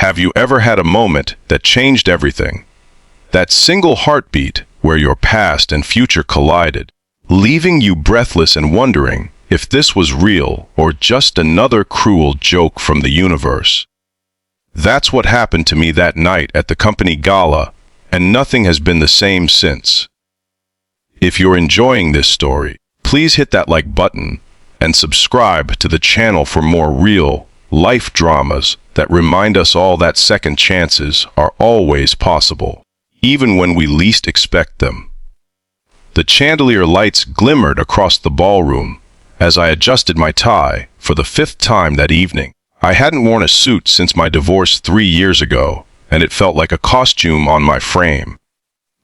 Have you ever had a moment that changed everything? That single heartbeat where your past and future collided, leaving you breathless and wondering if this was real or just another cruel joke from the universe. That's what happened to me that night at the company gala, and nothing has been the same since. If you're enjoying this story, please hit that like button and subscribe to the channel for more real life dramas that remind us all that second chances are always possible, even when we least expect them. The chandelier lights glimmered across the ballroom as I adjusted my tie for the 5th time that evening. I hadn't worn a suit since my divorce 3 years ago, and it felt like a costume on my frame.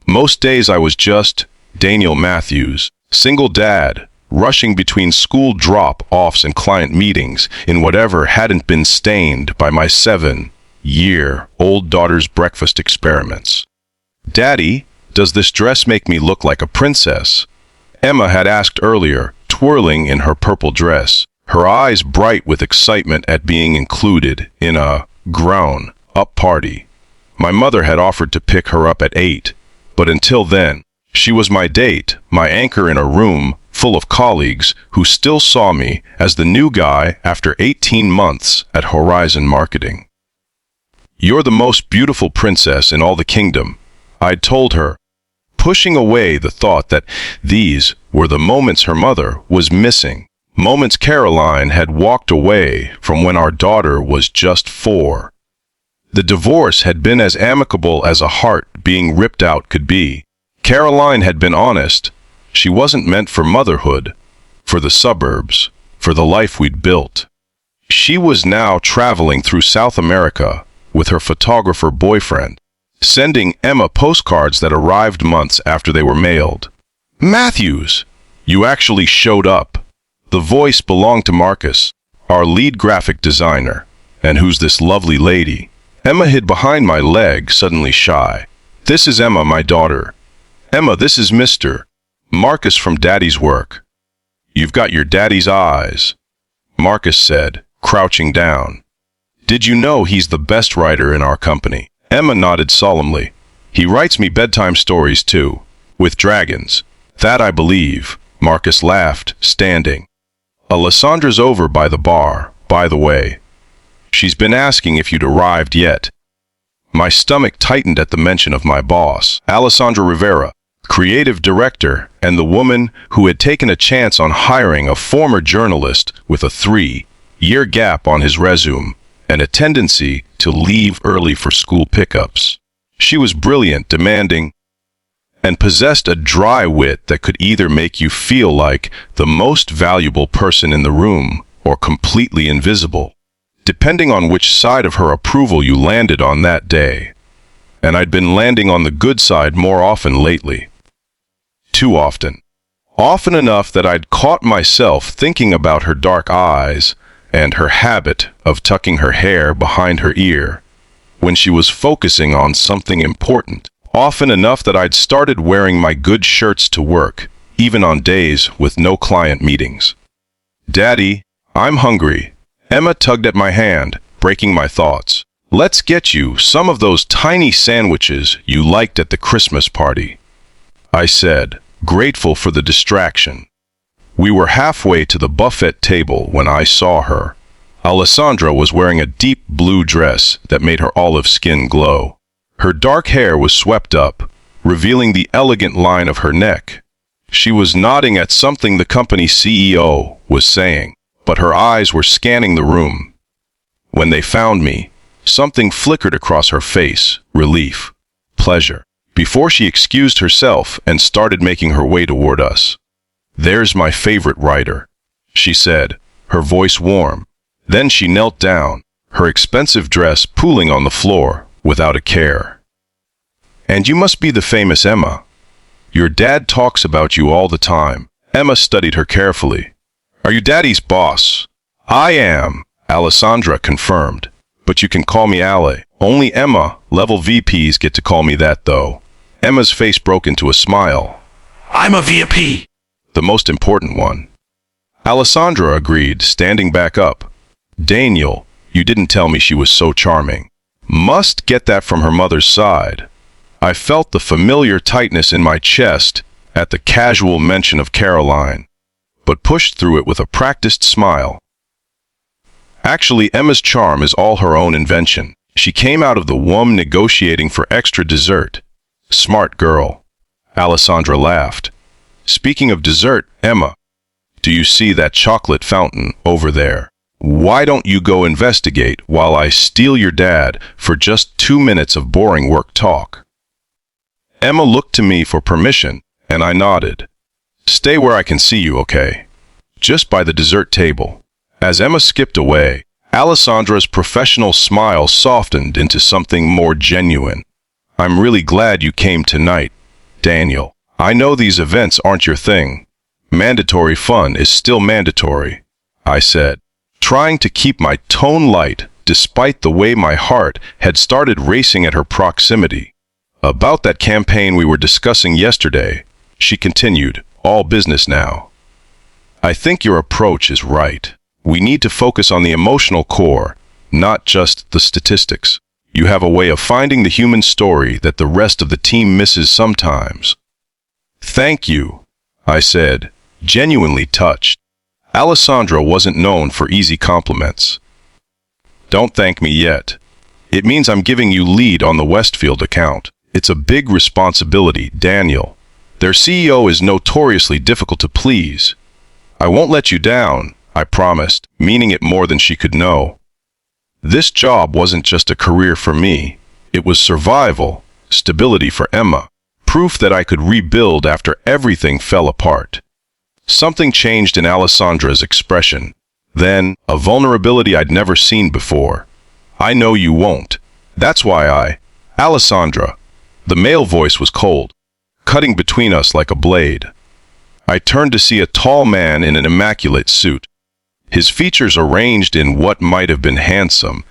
Most days I was just Daniel Matthews, single dad, rushing between school drop-offs and client meetings in whatever hadn't been stained by my 7-year-old daughter's breakfast experiments. "Daddy, does this dress make me look like a princess?" Emma had asked earlier, twirling in her purple dress, her eyes bright with excitement at being included in a grown-up party. My mother had offered to pick her up at 8, but until then, she was my date, my anchor in a room full of colleagues who still saw me as the new guy after 18 months at Horizon Marketing. "You're the most beautiful princess in all the kingdom," I'd told her, pushing away the thought that these were the moments her mother was missing, moments Caroline had walked away from when our daughter was just 4. The divorce had been as amicable as a heart being ripped out could be. Caroline had been honest. She wasn't meant for motherhood, for the suburbs, for the life we'd built. She was now traveling through South America with her photographer boyfriend, sending Emma postcards that arrived months after they were mailed. "Matthews, you actually showed up." The voice belonged to Marcus, our lead graphic designer. "And who's this lovely lady?" Emma hid behind my leg, suddenly shy. "This is Emma, my daughter." "Emma, this is Mr. Marcus from Daddy's work." "You've got your daddy's eyes," Marcus said, crouching down. "Did you know he's the best writer in our company?" Emma nodded solemnly. "He writes me bedtime stories too, with dragons." "That I believe," Marcus laughed, standing. "Alessandra's over by the bar, by the way. She's been asking if you'd arrived yet." My stomach tightened at the mention of my boss, Alessandra Rivera, creative director, and the woman who had taken a chance on hiring a former journalist with a 3-year gap on his resume and a tendency to leave early for school pickups. She was brilliant, demanding, and possessed a dry wit that could either make you feel like the most valuable person in the room or completely invisible, depending on which side of her approval you landed on that day. And I'd been landing on the good side more often lately. Too often. Often enough that I'd caught myself thinking about her dark eyes and her habit of tucking her hair behind her ear when she was focusing on something important. Often enough that I'd started wearing my good shirts to work, even on days with no client meetings. "Daddy, I'm hungry." Emma tugged at my hand, breaking my thoughts. "Let's get you some of those tiny sandwiches you liked at the Christmas party," I said, grateful for the distraction. We were halfway to the buffet table when I saw her. Alessandra was wearing a deep blue dress that made her olive skin glow. Her dark hair was swept up, revealing the elegant line of her neck. She was nodding at something the company CEO was saying, but her eyes were scanning the room. When they found me, something flickered across her face, relief, pleasure, before she excused herself and started making her way toward us. "There's my favorite writer," she said, her voice warm. Then she knelt down, her expensive dress pooling on the floor without a care. "And you must be the famous Emma. Your dad talks about you all the time." Emma studied her carefully. "Are you Daddy's boss?" "I am," Alessandra confirmed. "But you can call me Ale. Only Emma-level VPs get to call me that, though." Emma's face broke into a smile. "I'm a VP." "The most important one." Alessandra agreed, standing back up. "Daniel, you didn't tell me she was so charming." Must get that from her mother's side. I felt the familiar tightness in my chest at the casual mention of Caroline, but pushed through it with a practiced smile. Actually, Emma's charm is all her own invention. She came out of the womb negotiating for extra dessert. Smart girl. Alessandra laughed. Speaking of dessert, Emma, do you see that chocolate fountain over there? Why don't you go investigate while I steal your dad for just 2 minutes of boring work talk? Emma looked to me for permission, and I nodded. Stay where I can see you, okay? Just by the dessert table. As Emma skipped away, Alessandra's professional smile softened into something more genuine. I'm really glad you came tonight, Daniel. I know these events aren't your thing. Mandatory fun is still mandatory, I said, trying to keep my tone light despite the way my heart had started racing at her proximity. About that campaign we were discussing yesterday, she continued, all business now. I think your approach is right. We need to focus on the emotional core, not just the statistics. You have a way of finding the human story that the rest of the team misses sometimes. Thank you, I said, genuinely touched. Alessandra wasn't known for easy compliments. Don't thank me yet. It means I'm giving you lead on the Westfield account. It's a big responsibility, Daniel. Their CEO is notoriously difficult to please. I won't let you down, I promised, meaning it more than she could know. This job wasn't just a career for me. It was survival, stability for Emma, proof that I could rebuild after everything fell apart. Something changed in Alessandra's expression. Then, a vulnerability I'd never seen before. I know you won't. That's why Alessandra. The male voice was cold, cutting between us like a blade. I turned to see a tall man in an immaculate suit. His features arranged in what might have been handsome,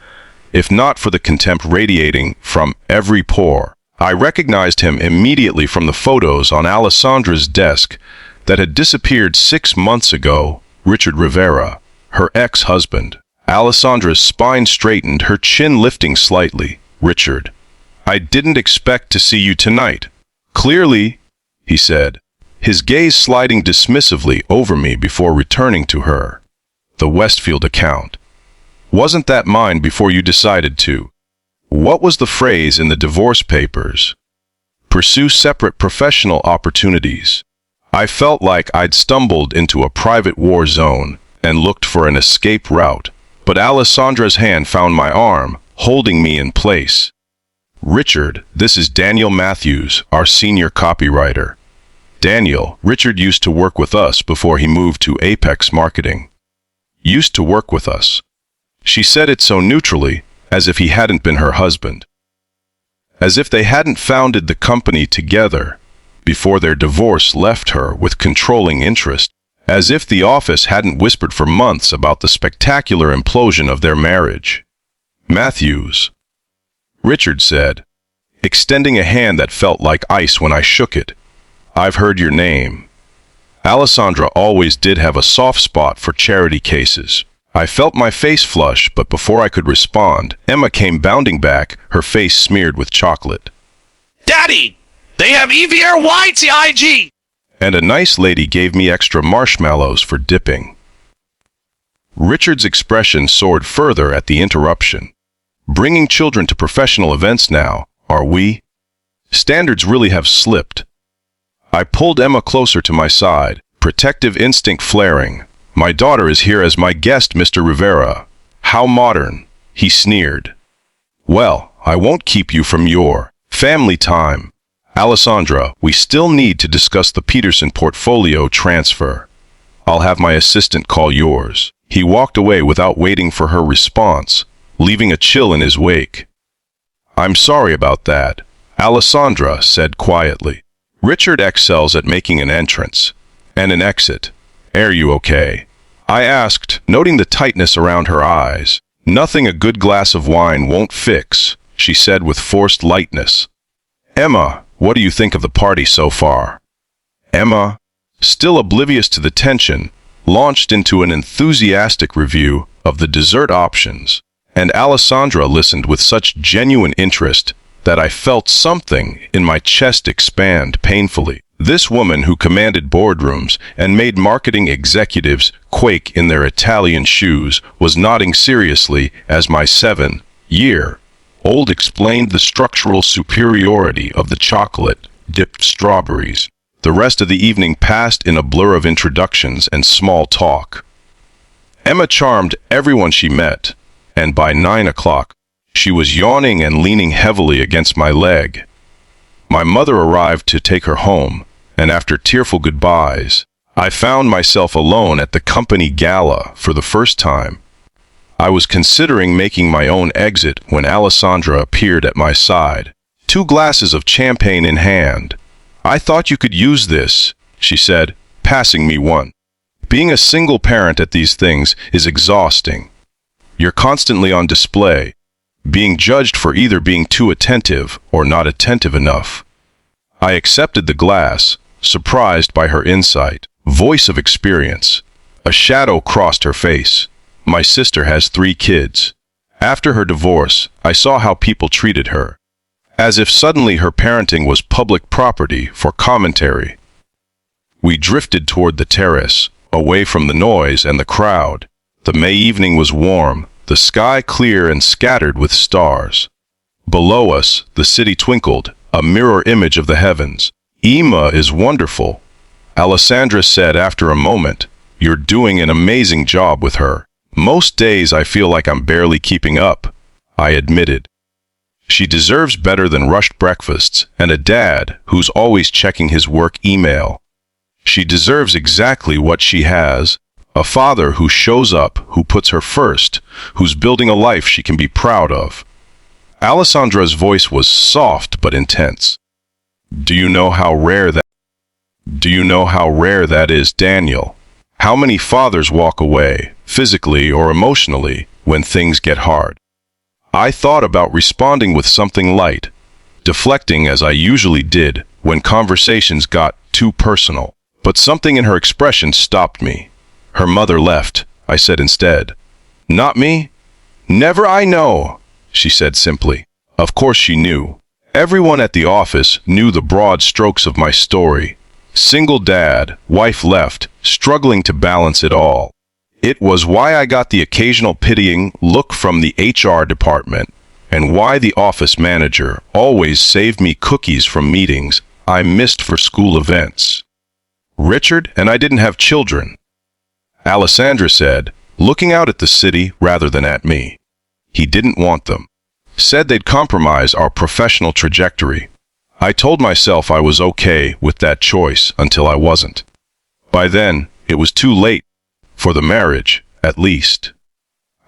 if not for the contempt radiating from every pore. I recognized him immediately from the photos on Alessandra's desk that had disappeared 6 months ago. Richard Rivera, her ex-husband. Alessandra's spine straightened, her chin lifting slightly. Richard, I didn't expect to see you tonight. Clearly, he said, his gaze sliding dismissively over me before returning to her. The Westfield account. Wasn't that mine before you decided to? What was the phrase in the divorce papers? Pursue separate professional opportunities. I felt like I'd stumbled into a private war zone and looked for an escape route, but Alessandra's hand found my arm, holding me in place. Richard, this is Daniel Matthews, our senior copywriter. Daniel, Richard used to work with us before he moved to Apex Marketing. Used to work with us. She said it so neutrally, as if he hadn't been her husband. As if they hadn't founded the company together before their divorce left her with controlling interest. As if the office hadn't whispered for months about the spectacular implosion of their marriage. Matthews, Richard said, extending a hand that felt like ice when I shook it. I've heard your name. Alessandra always did have a soft spot for charity cases. I felt my face flush, but before I could respond, Emma came bounding back, her face smeared with chocolate. Daddy, they have EVR White's IG! And a nice lady gave me extra marshmallows for dipping. Richard's expression soared further at the interruption. Bringing children to professional events now, are we? Standards really have slipped. I pulled Emma closer to my side, protective instinct flaring. My daughter is here as my guest, Mr. Rivera. How modern, he sneered. Well, I won't keep you from your family time. Alessandra, we still need to discuss the Peterson portfolio transfer. I'll have my assistant call yours. He walked away without waiting for her response, leaving a chill in his wake. I'm sorry about that, Alessandra said quietly. Richard excels at making an entrance and an exit. Are you okay? I asked, noting the tightness around her eyes. Nothing a good glass of wine won't fix, she said with forced lightness. Emma, what do you think of the party so far? Emma, still oblivious to the tension, launched into an enthusiastic review of the dessert options And Alessandra listened with such genuine interest that I felt something in my chest expand painfully. This woman who commanded boardrooms and made marketing executives quake in their Italian shoes was nodding seriously as my 7-year-old explained the structural superiority of the chocolate-dipped strawberries. The rest of the evening passed in a blur of introductions and small talk. Emma charmed everyone she met, and by 9 o'clock, she was yawning and leaning heavily against my leg. My mother arrived to take her home, and after tearful goodbyes, I found myself alone at the company gala for the first time. I was considering making my own exit when Alessandra appeared at my side, 2 glasses of champagne in hand. "I thought you could use this," she said, passing me one. "Being a single parent at these things is exhausting. You're constantly on display, being judged for either being too attentive or not attentive enough." I accepted the glass, surprised by her insight. Voice of experience. A shadow crossed her face. My sister has 3 kids. After her divorce, I saw how people treated her, as if suddenly her parenting was public property for commentary. We drifted toward the terrace, away from the noise and the crowd. The May evening was warm, the sky clear and scattered with stars. Below us, the city twinkled, a mirror image of the heavens. "Emma is wonderful," Alessandra said after a moment. "You're doing an amazing job with her." "Most days I feel like I'm barely keeping up," I admitted. "She deserves better than rushed breakfasts and a dad who's always checking his work email. She deserves exactly what she has, a father who shows up, who puts her first, who's building a life she can be proud of." Alessandra's voice was soft but intense. Do you know how rare that is, Daniel? How many fathers walk away, physically or emotionally, when things get hard? I thought about responding with something light, deflecting as I usually did when conversations got too personal. But something in her expression stopped me. "Her mother left," I said instead. "Not me?" "Never I know," she said simply. Of course she knew. Everyone at the office knew the broad strokes of my story. Single dad, wife left, struggling to balance it all. It was why I got the occasional pitying look from the HR department, and why the office manager always saved me cookies from meetings I missed for school events. "Richard and I didn't have children," Alessandra said, looking out at the city rather than at me. "He didn't want them. Said they'd compromise our professional trajectory. I told myself I was okay with that choice until I wasn't. By then, it was too late, for the marriage, at least."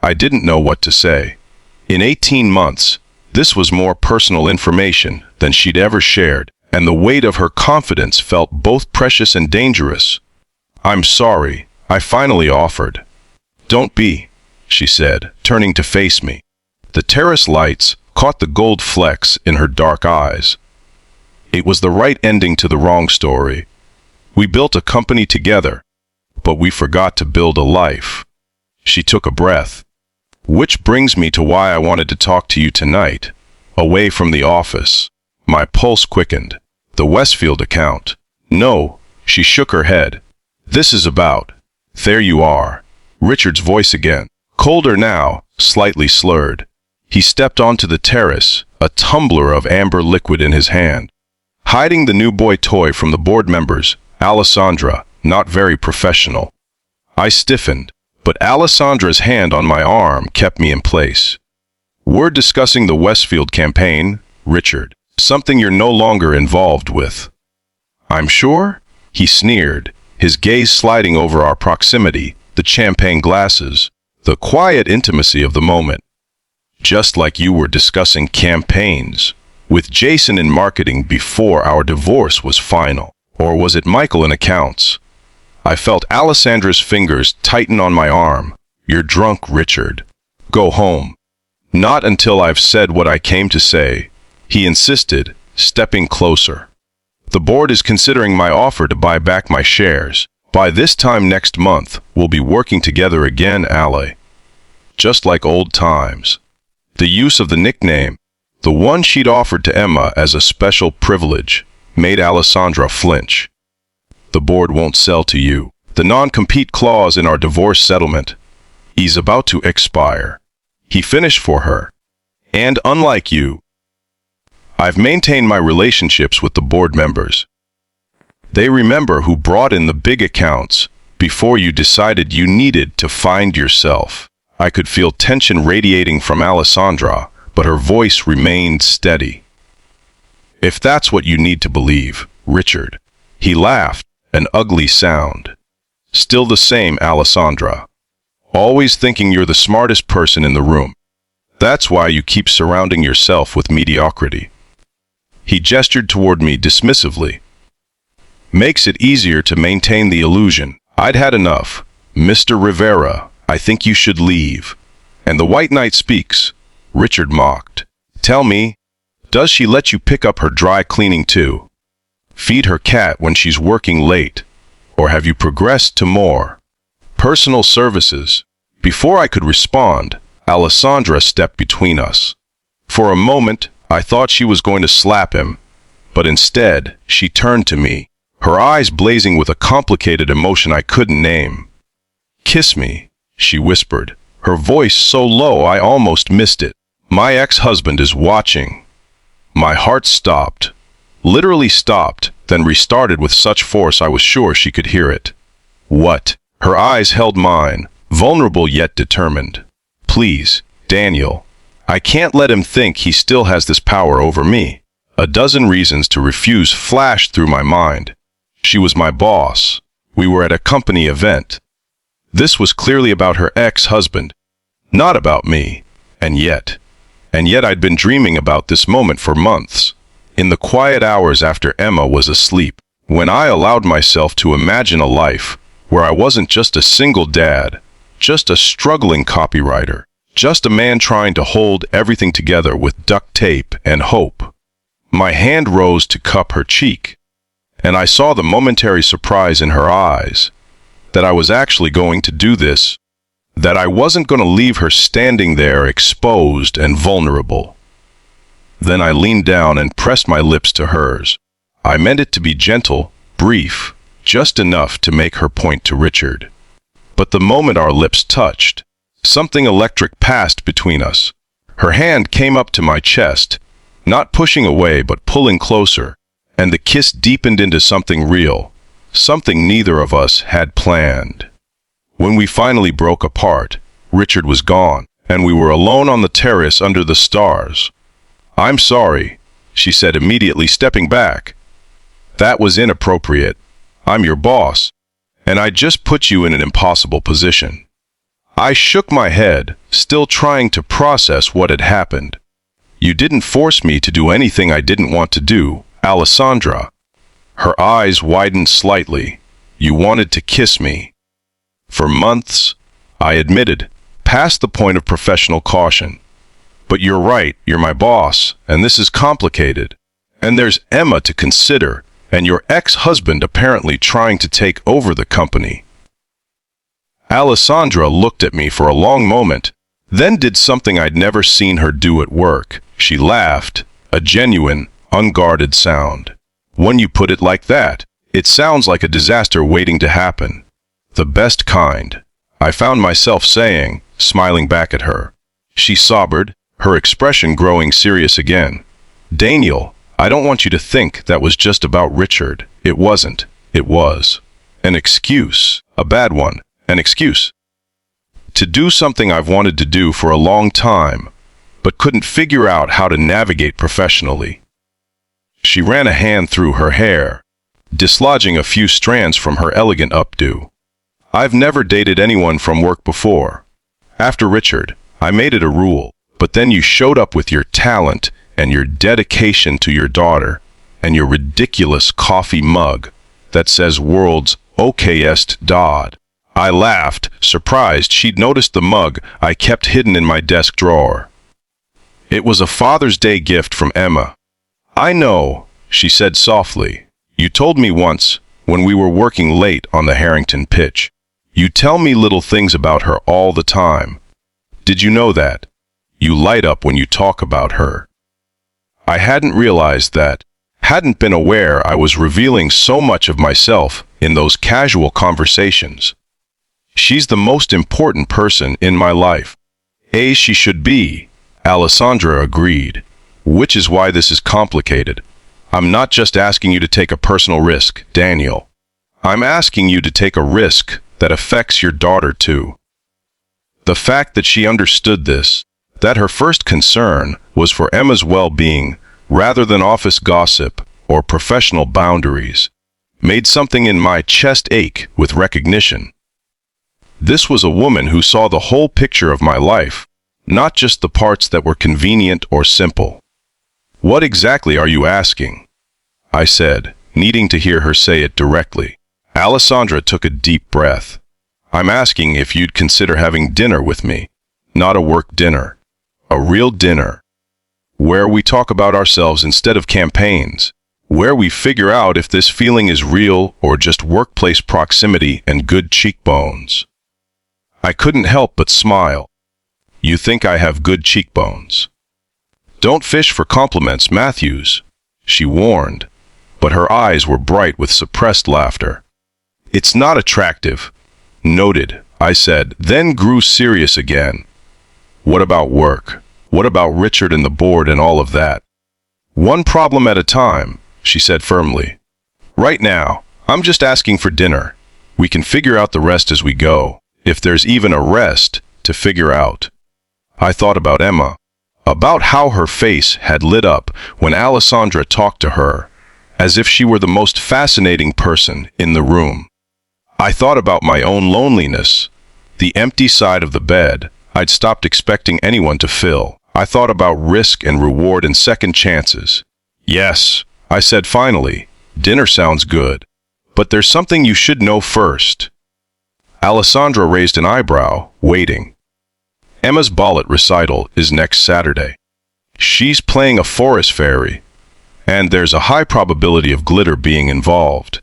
I didn't know what to say. In 18 months, this was more personal information than she'd ever shared, and the weight of her confidence felt both precious and dangerous. "I'm sorry," I finally offered. "Don't be," she said, turning to face me. The terrace lights caught the gold flecks in her dark eyes. It was the right ending to the wrong story. We built a company together, but we forgot to build a life. She took a breath. "Which brings me to why I wanted to talk to you tonight, away from the office." My pulse quickened. "The Westfield account." "No," she shook her head. "This is about—" "There you are." Richard's voice again, colder now, slightly slurred. He stepped onto the terrace, a tumbler of amber liquid in his hand. Hiding the new boy toy from the board members, Alessandra, not very professional. I stiffened, but Alessandra's hand on my arm kept me in place. "We're discussing the Westfield campaign, Richard. Something you're no longer involved with." "I'm sure?" He sneered, his gaze sliding over our proximity, the champagne glasses, the quiet intimacy of the moment. "Just like you were discussing campaigns with Jason in marketing before our divorce was final. Or was it Michael in accounts?" I felt Alessandra's fingers tighten on my arm. "You're drunk, Richard. Go home." "Not until I've said what I came to say," he insisted, stepping closer. "The board is considering my offer to buy back my shares. By this time next month, we'll be working together again, Ale." just like old times. The use of the nickname, the one she'd offered to Emma as a special privilege, made Alessandra flinch. The board won't sell to you. The non-compete clause in our divorce settlement is about to expire. He finished for her. And unlike you, I've maintained my relationships with the board members. They remember who brought in the big accounts before you decided you needed to find yourself. I could feel tension radiating from Alessandra, but her voice remained steady. If that's what you need to believe, Richard. He laughed, an ugly sound. Still the same, Alessandra. Always thinking you're the smartest person in the room. That's why you keep surrounding yourself with mediocrity. He gestured toward me dismissively. Makes it easier to maintain the illusion. I'd had enough. Mr. Rivera, I think you should leave. And the White Knight speaks, Richard mocked. Tell me, does she let you pick up her dry cleaning too? Feed her cat when she's working late? Or have you progressed to more personal services? Before I could respond, Alessandra stepped between us. For a moment, I thought she was going to slap him, but instead, she turned to me, her eyes blazing with a complicated emotion I couldn't name. Kiss me, she whispered, her voice so low I almost missed it. My ex-husband is watching. My heart stopped, literally stopped, then restarted with such force I was sure she could hear it. What? Her eyes held mine, vulnerable yet determined. Please, Daniel. I can't let him think he still has this power over me. A dozen reasons to refuse flashed through my mind. She was my boss. We were at a company event. This was clearly about her ex-husband, not about me. And yet I'd been dreaming about this moment for months. In the quiet hours after Emma was asleep, when I allowed myself to imagine a life where I wasn't just a single dad, just a struggling copywriter, just a man trying to hold everything together with duct tape and hope. My hand rose to cup her cheek, and I saw the momentary surprise in her eyes, that I was actually going to do this, that I wasn't going to leave her standing there exposed and vulnerable. Then I leaned down and pressed my lips to hers. I meant it to be gentle, brief, just enough to make her point to Richard. But the moment our lips touched, something electric passed between us. Her hand came up to my chest, not pushing away but pulling closer, and the kiss deepened into something real, something neither of us had planned. When we finally broke apart, Richard was gone, and we were alone on the terrace under the stars. I'm sorry, she said immediately, stepping back. That was inappropriate. I'm your boss, and I just put you in an impossible position. I shook my head, still trying to process what had happened. You didn't force me to do anything I didn't want to do, Alessandra. Her eyes widened slightly. You wanted to kiss me. For months, I admitted, past the point of professional caution. But you're right, you're my boss, and this is complicated. And there's Emma to consider, and your ex-husband apparently trying to take over the company. Alessandra looked at me for a long moment, then did something I'd never seen her do at work. She laughed, a genuine, unguarded sound. When you put it like that, it sounds like a disaster waiting to happen. The best kind, I found myself saying, smiling back at her. She sobered, her expression growing serious again. Daniel, I don't want you to think that was just about Richard. It wasn't. It was an excuse, a bad one, an excuse. To do something I've wanted to do for a long time, but couldn't figure out how to navigate professionally. She ran a hand through her hair, dislodging a few strands from her elegant updo. I've never dated anyone from work before. After Richard, I made it a rule, but then you showed up with your talent and your dedication to your daughter and your ridiculous coffee mug that says world's okayest Dodd. I laughed, surprised she'd noticed the mug I kept hidden in my desk drawer. It was a Father's Day gift from Emma. I know, she said softly. You told me once, when we were working late on the Harrington pitch. You tell me little things about her all the time. Did you know that? You light up when you talk about her. I hadn't realized that, hadn't been aware I was revealing so much of myself in those casual conversations. She's the most important person in my life. She should be, Alessandra agreed, which is why this is complicated. I'm not just asking you to take a personal risk, Daniel. I'm asking you to take a risk that affects your daughter too. The fact that she understood this, that her first concern was for Emma's well-being rather than office gossip or professional boundaries, made something in my chest ache with recognition. This was a woman who saw the whole picture of my life, not just the parts that were convenient or simple. What exactly are you asking? I said, needing to hear her say it directly. Alessandra took a deep breath. I'm asking if you'd consider having dinner with me. Not a work dinner. A real dinner. Where we talk about ourselves instead of campaigns. Where we figure out if this feeling is real or just workplace proximity and good cheekbones. I couldn't help but smile. You think I have good cheekbones? Don't fish for compliments, Matthews, she warned, but her eyes were bright with suppressed laughter. It's not attractive. Noted, I said, then grew serious again. What about work? What about Richard and the board and all of that? One problem at a time, she said firmly. Right now, I'm just asking for dinner. We can figure out the rest as we go, if there's even a rest to figure out. I thought about Emma, about how her face had lit up when Alessandra talked to her, as if she were the most fascinating person in the room. I thought about my own loneliness, the empty side of the bed I'd stopped expecting anyone to fill. I thought about risk and reward and second chances. Yes, I said finally, dinner sounds good, but there's something you should know first. Alessandra raised an eyebrow, waiting. Emma's ballet recital is next Saturday. She's playing a forest fairy, and there's a high probability of glitter being involved.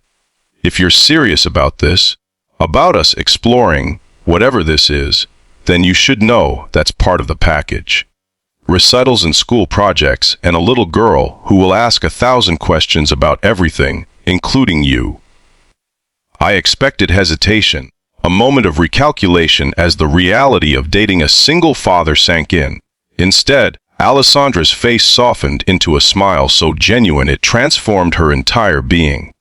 If you're serious about this, about us exploring whatever this is, then you should know that's part of the package. Recitals and school projects, and a little girl who will ask 1,000 questions about everything, including you. I expected hesitation, a moment of recalculation as the reality of dating a single father sank in. Instead, Alessandra's face softened into a smile so genuine it transformed her entire being.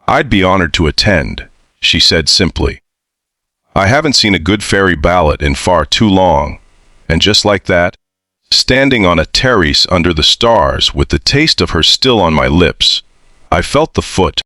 I'd be honored to attend, she said simply. I haven't seen a good fairy ballet in far too long, and just like that, standing on a terrace under the stars with the taste of her still on my lips, I felt the foot